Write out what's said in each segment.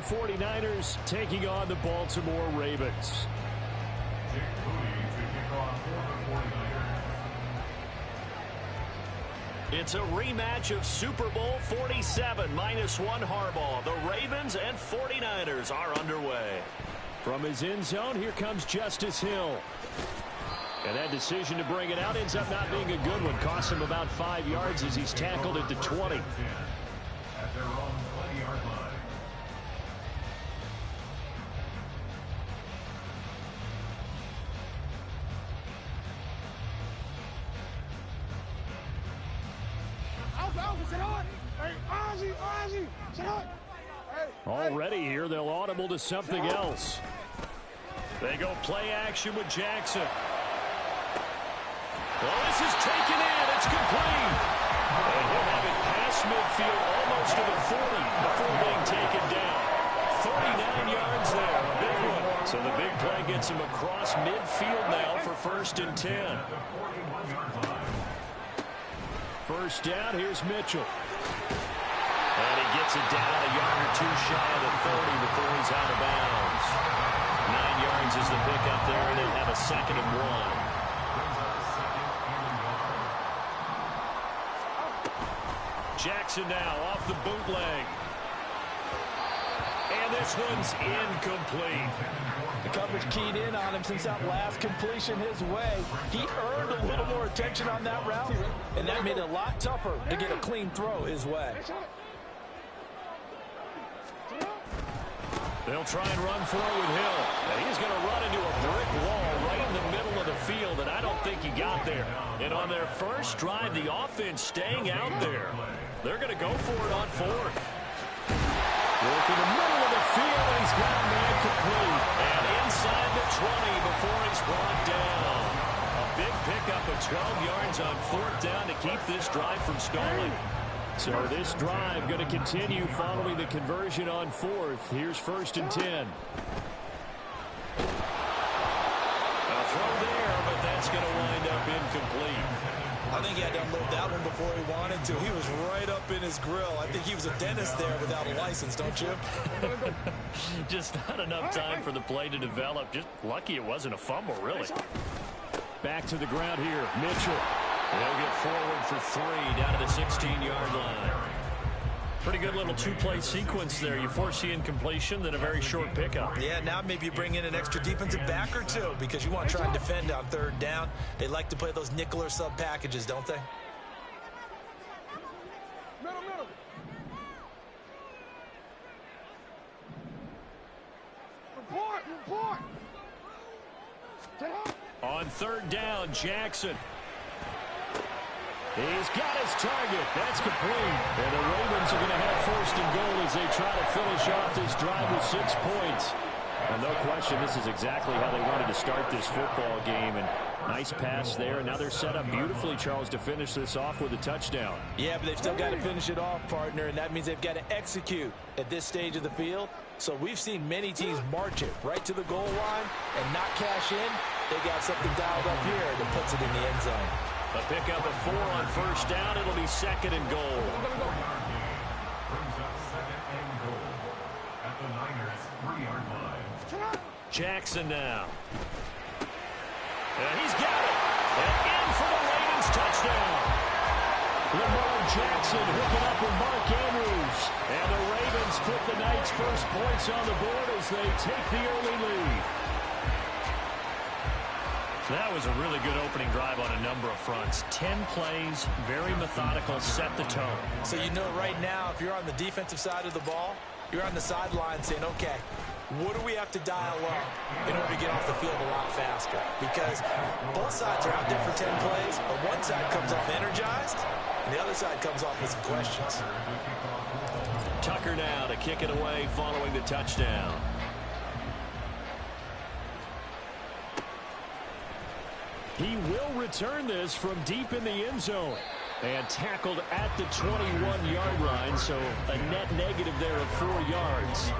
49ers taking on the Baltimore Ravens. It's a rematch of Super Bowl 47, -1 Harbaugh. The Ravens and 49ers are underway. From his end zone, here comes Justice Hill. And that decision to bring it out ends up not being a good one. Costs him about 5 yards as he's tackled at the 20. At their own 20-yard line. Already here, they'll audible to something else. They go play action with Jackson. Well, this is taken in. It's complete. And he'll have it past midfield almost to the 40 before being taken down. 39 yards there. A big one. So the big play gets him across midfield now for 1st and 10. First down, here's Mitchell. And he gets it down a yard or two shy of the 30 before he's out of bounds. 9 yards is the pickup there, and they'll have a 2nd and 1. Jackson now off the bootleg. And this one's incomplete. The coverage keyed in on him since that last completion his way. He earned a little more attention on that route, and that made it a lot tougher to get a clean throw his way. They'll try and run for it with Hill. And he's going to run into a brick wall right in the middle of the field, and I don't think he got there. And on their first drive, the offense staying out there. They're going to go for it on 4th. Work in the middle of the field, and he's got a man complete. And inside the 20 before he's brought down. A big pickup of 12 yards on 4th down to keep this drive from stalling. So this drive going to continue following the conversion on 4th. Here's 1st and 10. A throw there, but that's going to wind up incomplete. I think he had to unload that one before he wanted to. He was right up in his grill. I think he was a dentist there without a license, don't you? Just not enough time for the play to develop. Just lucky it wasn't a fumble, really. Back to the ground here. Mitchell. They'll get forward for 3 down to the 16-yard line. Pretty good little two-play sequence there. You force the incompletion, then a very short pickup. Yeah, now maybe you bring in an extra defensive back or two because you want to try and defend on 3rd down. They like to play those nickel or sub packages, don't they? Report. On 3rd down, Jackson. He's got his target. That's complete. And the Ravens are going to have 1st and goal as they try to finish off this drive with 6 points. And no question, this is exactly how they wanted to start this football game. And nice pass there. And now they're set up beautifully, Charles, to finish this off with a touchdown. Yeah, but they've still got to finish it off, partner. And that means they've got to execute at this stage of the field. So we've seen many teams march it right to the goal line and not cash in. They got something dialed up here that puts it in the end zone. A pickup of 4 on 1st down. It'll be 2nd and goal. At the Niners' 3-yard line. Jackson now. And he's got it. And in for the Ravens touchdown. Lamar Jackson hooking up with Mark Andrews. And the Ravens put the Knights' first points on the board as they take the early lead. That was a really good opening drive on a number of fronts. 10 plays, very methodical, set the tone. So you know right now, if you're on the defensive side of the ball, you're on the sideline saying, okay, what do we have to dial up in order to get off the field a lot faster? Because both sides are out there for 10 plays, but one side comes off energized, and the other side comes off with some questions. Tucker now to kick it away following the touchdown. He will return this from deep in the end zone. And tackled at the 21-yard line, so a net negative there of 4 yards.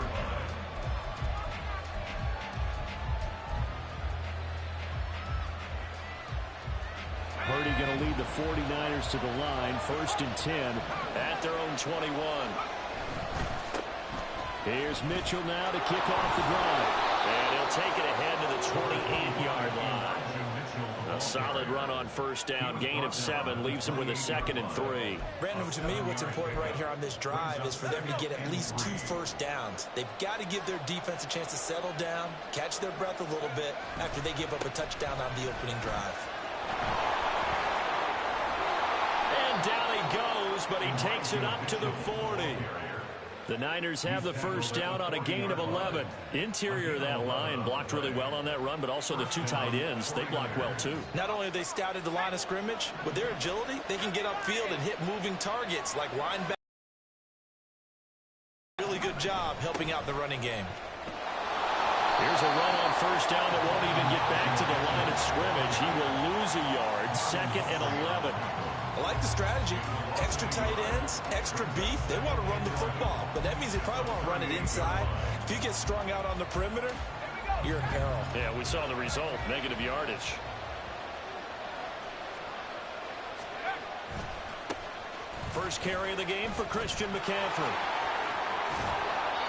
Purdy going to lead the 49ers to the line, 1st and 10 at their own 21. Here's Mitchell now to kick off the drive. And he'll take it ahead to the 28-yard line. A solid run on first down. Gain of 7 leaves him with a 2nd and 3. Brandon, to me, what's important right here on this drive is for them to get at least 2 first downs. They've got to give their defense a chance to settle down, catch their breath a little bit after they give up a touchdown on the opening drive. And down he goes, but he takes it up to the 40. The Niners have the first down on a gain of 11. Interior of that line blocked really well on that run, but also the 2 tight ends, they blocked well too. Not only have they scouted the line of scrimmage, with their agility, they can get upfield and hit moving targets like linebackers. Really good job helping out the running game. Here's a run on first down that won't even get back to the line of scrimmage. He will lose a yard, 2nd and 11. I like the strategy. Extra tight ends, extra beef. They want to run the football, but that means they probably won't run it inside. If you get strung out on the perimeter, you're in peril. Yeah, we saw the result, negative yardage. First carry of the game for Christian McCaffrey.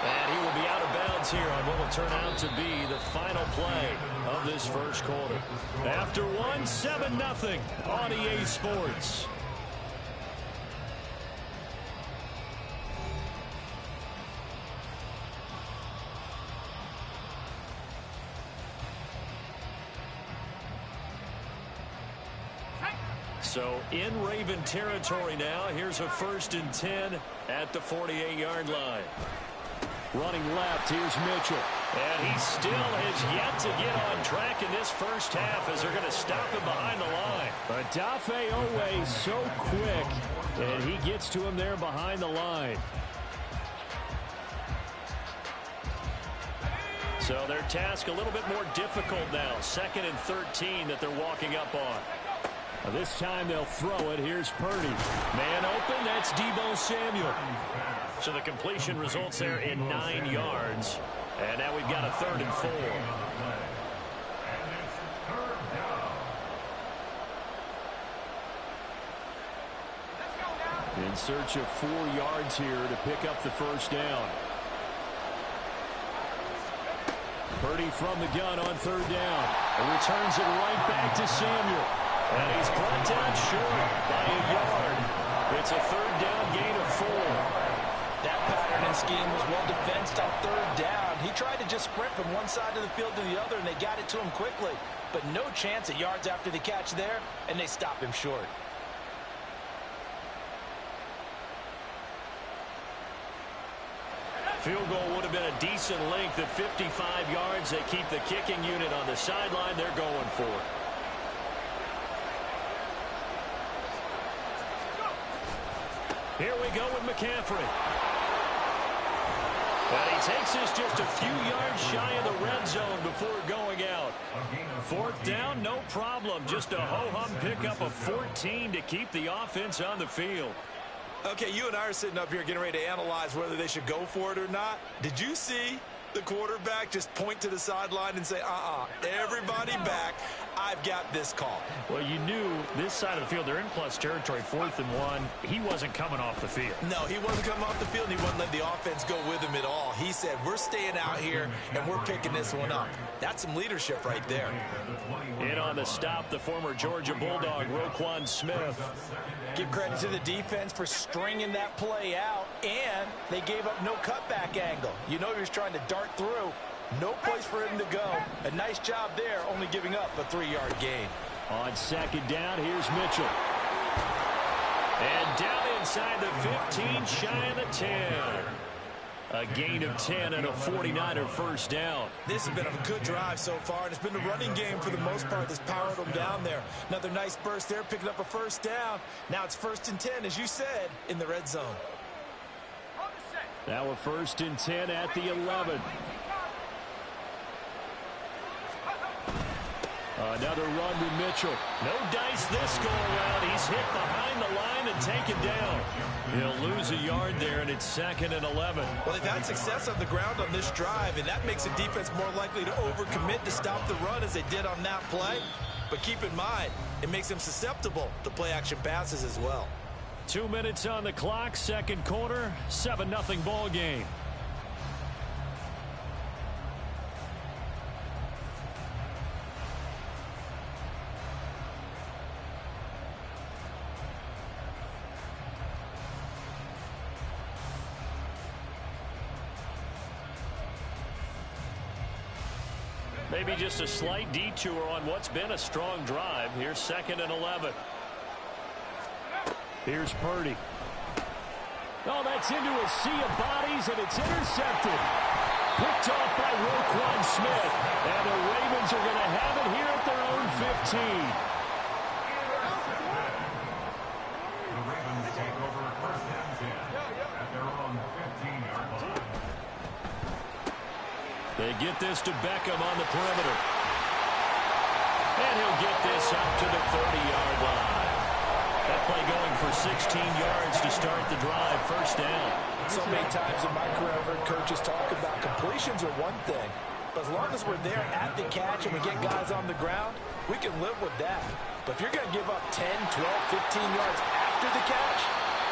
And he will be out of bounds here on what will turn out to be the final play of this first quarter. After 1, 7-0 on EA Sports. So in Raven territory now. Here's a 1st and 10 at the 48-yard line. Running left, here's Mitchell. And he still has yet to get on track in this first half as they're going to stop him behind the line. But Dafe Owe so quick, and he gets to him there behind the line. So their task a little bit more difficult now. 2nd and 13 that they're walking up on. This time they'll throw it. Here's Purdy. Man open, that's Deebo Samuel. So the completion results there in 9 yards. And now we've got a 3rd and 4. In search of 4 yards here to pick up the first down. Purdy from the gun on 3rd down. And returns it right back to Samuel. And he's brought down short by a yard. It's a 3rd down gain of 4. That pattern and scheme was well defensed on 3rd down. He tried to just sprint from one side of the field to the other, and they got it to him quickly. But no chance at yards after the catch there, and they stopped him short. Field goal would have been a decent length at 55 yards. They keep the kicking unit on the sideline. They're going for it. Here we go with McCaffrey. And he takes this just a few yards shy of the red zone before going out. 4th down, no problem. Just a ho-hum pickup of 14 to keep the offense on the field. Okay, you and I are sitting up here getting ready to analyze whether they should go for it or not. Did you see the quarterback just point to the sideline and say, everybody back, I've got this call? Well, you knew this side of the field, they're in plus territory, 4th and 1. He wasn't coming off the field. No, he wasn't coming off the field, and he wasn't letting the offense go with him at all. He said, we're staying out here, and we're picking this one up. That's some leadership right there. In on the stop, the former Georgia Bulldog, Roquan Smith. Give credit to the defense for stringing that play out, and they gave up no cutback angle. You know he was trying to dart through. No place for him to go. A nice job there, only giving up a 3-yard gain. On 2nd down, here's Mitchell. And down inside the 15, shy of the 10. A gain of 10 and a 49er first down. This has been a good drive so far, and it's been the running game for the most part that's powered them down there. Another nice burst there, picking up a first down. Now it's 1st and 10, as you said, in the red zone. Now a 1st and 10 at the 11. Another run with Mitchell. No dice this go around. He's hit behind the line and taken down. He'll lose a yard there, and it's 2nd and 11. Well, they've had success on the ground on this drive, and that makes the defense more likely to overcommit to stop the run as they did on that play. But keep in mind, it makes them susceptible to play-action passes as well. 2 minutes on the clock, 2nd quarter, 7-0 ball game. Maybe just a slight detour on what's been a strong drive. Here's 2nd and 11. Here's Purdy. Oh, that's into a sea of bodies, and it's intercepted. Picked off by Roquan Smith. And the Ravens are going to have it here at their own 15. The Ravens take over 1st and 10 at their own 15-yard line. They get this to Beckham on the perimeter. And he'll get this up to the 30-yard line. That play going for 16 yards to start the drive. 1st down. So many times in my career I've heard coaches talk about completions are one thing. But as long as we're there at the catch and we get guys on the ground, we can live with that. But if you're going to give up 10, 12, 15 yards after the catch,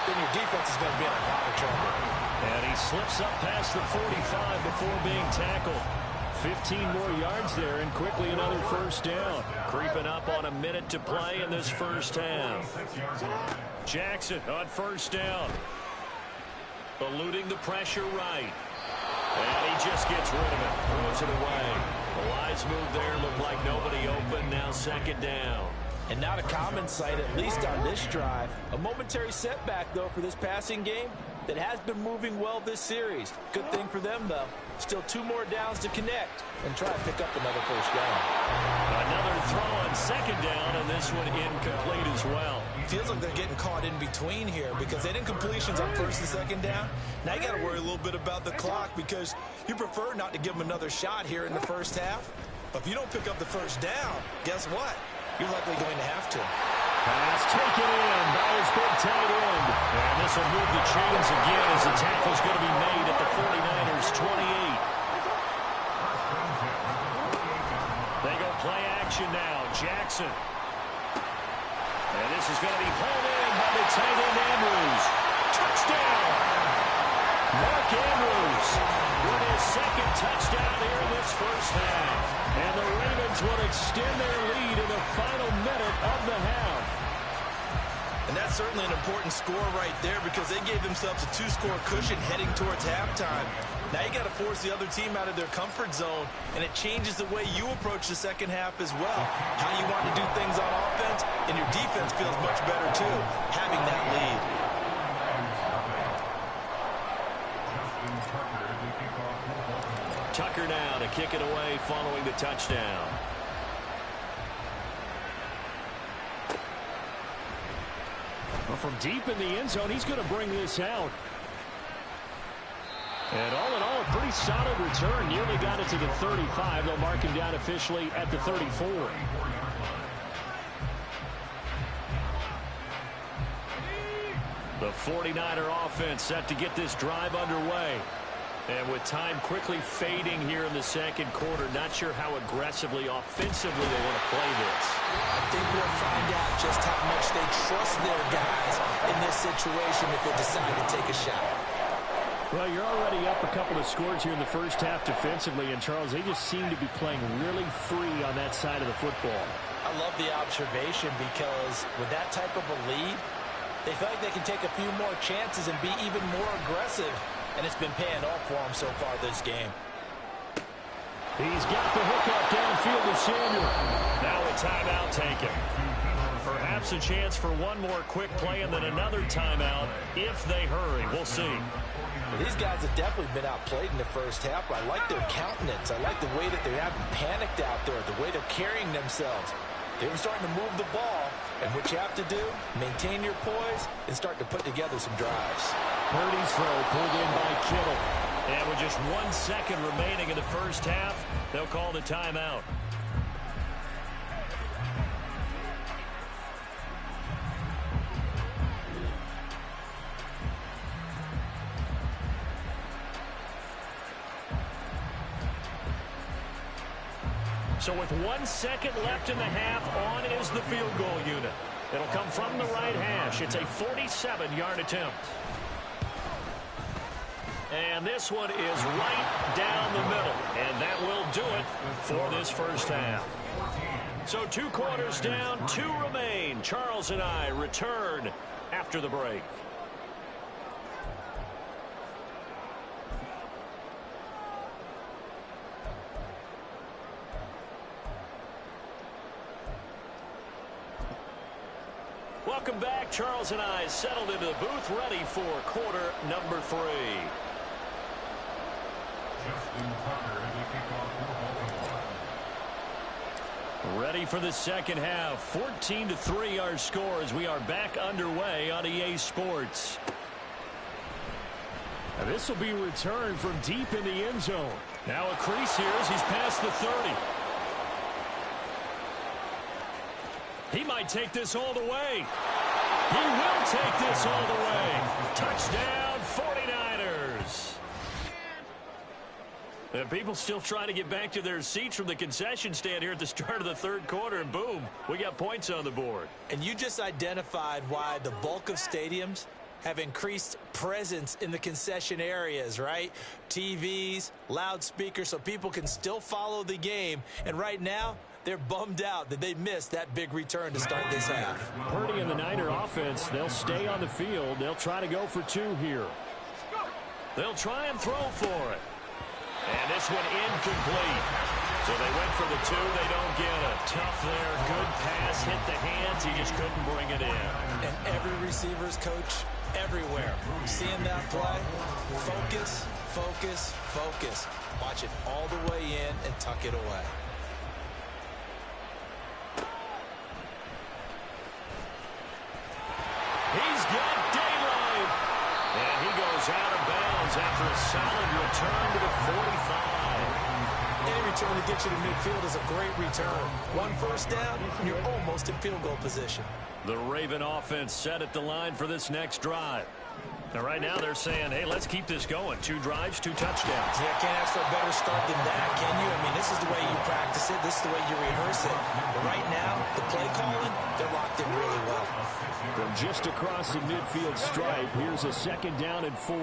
then your defense is going to be in a lot of trouble. And he slips up past the 45 before being tackled. 15 more yards there, and quickly another 1st down. Creeping up on a minute to play in this 1st half. Jackson on 1st down. Eluding the pressure right. And he just gets rid of it. Throws it away. The wise move there. Looked like nobody open. Now 2nd down. And not a common sight, at least on this drive. A momentary setback, though, for this passing game that has been moving well this series. Good thing for them, though. Still 2 more downs to connect and try to pick up another 1st down. Another throw on 2nd down, and this one incomplete as well. Feels like they're getting caught in between here because they didn't completions on 1st and 2nd down. Now you got to worry a little bit about the clock because you prefer not to give them another shot here in the 1st half. But if you don't pick up the 1st down, guess what? You're likely going to have to. Pass taken in by his big tight end. And this will move the chains again as the tackle's going to be made at the 49ers' 28. They go play action now. Jackson. And this is going to be hauled in by the tight end Andrews. Touchdown! Mark Andrews with his 2nd touchdown here in this 1st half. And the Ravens will extend their lead in the final minute of the half. And that's certainly an important score right there because they gave themselves a 2-score cushion heading towards halftime. Now you got to force the other team out of their comfort zone, and it changes the way you approach the 2nd half as well. How you want to do things on offense, and your defense feels much better too, having that lead. Tucker now to kick it away following the touchdown. Well, from deep in the end zone, he's going to bring this out. And all in all, a pretty solid return. Nearly got it to the 35. They'll mark him down officially at the 34. The 49er offense set to get this drive underway. And with time quickly fading here in the 2nd quarter, not sure how aggressively, offensively they want to play this. I think we'll find out just how much they trust their guys in this situation if they decide to take a shot. Well, you're already up a couple of scores here in the 1st half defensively, and Charles, they just seem to be playing really free on that side of the football. I love the observation because with that type of a lead, they feel like they can take a few more chances and be even more aggressive. And it's been paying off for him so far this game. He's got the hookup downfield to Samuel. Now a timeout taken. Perhaps a chance for one more quick play and then another timeout if they hurry. We'll see. Well, these guys have definitely been outplayed in the 1st half. I like their countenance. I like the way that they haven't panicked out there, the way they're carrying themselves. They were starting to move the ball, and what you have to do, maintain your poise and start to put together some drives. Purdy's throw pulled in by Kittle. And with just 1 second remaining in the 1st half, they'll call the timeout. So with 1 second left in the half, on is the field goal unit. It'll come from the right hash. It's a 47-yard attempt. And this one is right down the middle. And that will do it for this 1st half. So 2 quarters down, 2 remain. Charles and I return after the break. welcome back. Charles and I settled into the booth, ready for quarter number 3. Justin Tucker as they kick off for Baltimore. Ready for the second half. 14-3 our score as we are back underway on EA Sports. And this will be returned from deep in the end zone. Now a crease here as he's past the 30. He might take this all the way. He will take this all the way. Touchdown, 49ers. And people still trying to get back to their seats from the concession stand here at the start of the third quarter, and boom, we got points on the board. And you just identified why the bulk of stadiums have increased presence in the concession areas, right? TVs, loudspeakers, so people can still follow the game. And right now, they're bummed out that they missed that big return to start this half. Purdy and the Niner offense, they'll stay on the field. They'll try to go for 2 here. They'll try and throw for it. And this one incomplete. So they went for the 2. They don't get it. Tough there. Good pass. Hit the hands. He just couldn't bring it in. And every receiver's coach everywhere. Seeing that play, focus, focus, focus. Watch it all the way in and tuck it away. He's got daylight. And he goes out of bounds after a solid return to the 45. Any return to get you to midfield is a great return. 1 first down, and you're almost in field goal position. The Raven offense set at the line for this next drive. Now, right now they're saying, hey, let's keep this going. 2 drives, 2 touchdowns. Yeah, can't ask for a better start than that, can you? I mean, this is the way you practice it. This is the way you rehearse it. But right now, the play calling, they're locked in really well. From just across the midfield stripe, here's a 2nd down and 4.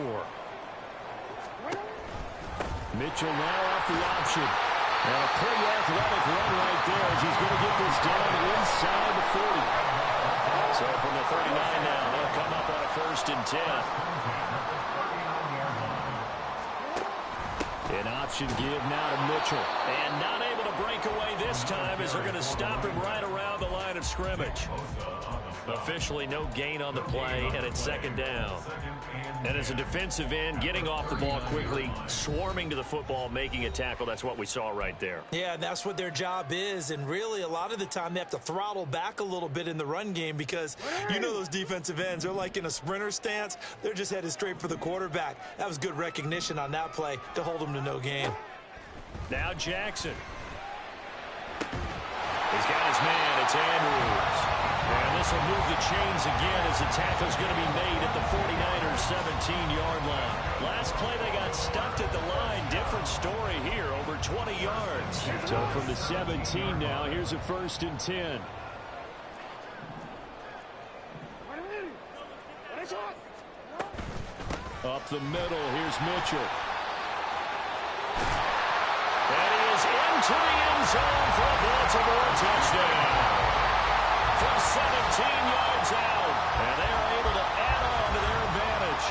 Mitchell now off the option. And a pretty athletic run right there as he's going to get this down inside the 40. So from the 39 now, they'll come up on a 1st and 10. An option give now to Mitchell. And not able to break away this time as they're going to stop him right around the line of scrimmage. Officially no gain on the play, and it's 2nd down. And as a defensive end, getting off the ball quickly, swarming to the football, making a tackle, that's what we saw right there. Yeah, that's what their job is, and really a lot of the time they have to throttle back a little bit in the run game because you know those defensive ends, they're like in a sprinter stance. They're just headed straight for the quarterback. That was good recognition on that play to hold them to no gain. Now Jackson. He's got his man. It's Andrews. And this will move the chains again as the tackle's going to be made at the 49ers 17-yard line. Last play they got stuffed at the line. Different story here, over 20 yards. So from the 17 now, here's a 1st and 10. Up the middle, here's Mitchell. And he is into the end zone for a Baltimore touchdown. From 17 yards out, and they are able to add on to their advantage.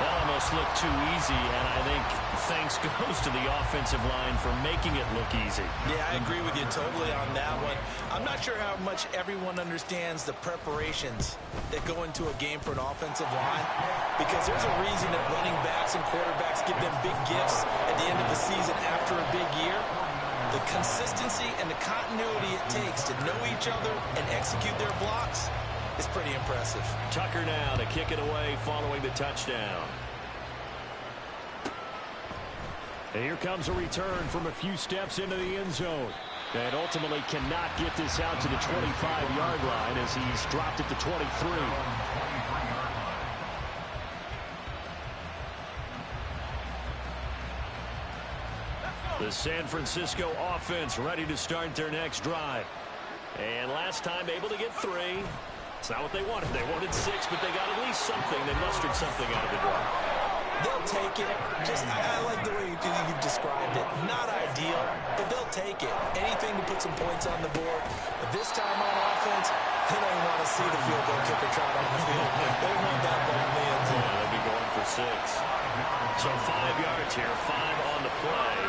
That almost looked too easy, and I think thanks goes to the offensive line for making it look easy. Yeah, I agree with you totally on that one. I'm not sure how much everyone understands the preparations that go into a game for an offensive line, because there's a reason that running backs and quarterbacks give them big gifts at the end of the season after a big year. The consistency and the continuity it takes to know each other and execute their blocks is pretty impressive. Tucker now to kick it away following the touchdown. And here comes a return from a few steps into the end zone. And ultimately cannot get this out to the 25-yard line as he's dropped at the 23. The San Francisco offense ready to start their next drive. And last time able to get 3. It's not what they wanted. They wanted 6, but they got at least something. They mustered something out of the drive. They'll take it. I like the way you've described it. Not ideal, but they'll take it. Anything to put some points on the board. But this time on offense, they don't want to see the field goal kicker trot on the field. They want that ball in the end zone. Yeah, they'll be going for 6. So 5 yards here, 5 on the play.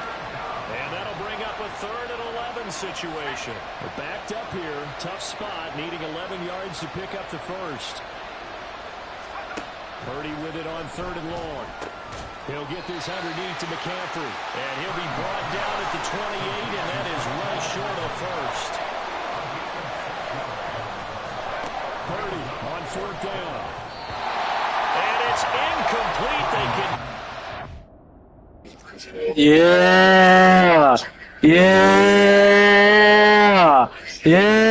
And that'll bring up a 3rd and 11. 11 situation. They're backed up here. Tough spot, needing 11 yards to pick up the first. Purdy with it on 3rd and long. He'll get this underneath to McCaffrey. And he'll be brought down at the 28, and that is well short of first. Purdy on 4th down. And it's incomplete. They can... Yeah! Yeah! Yeah!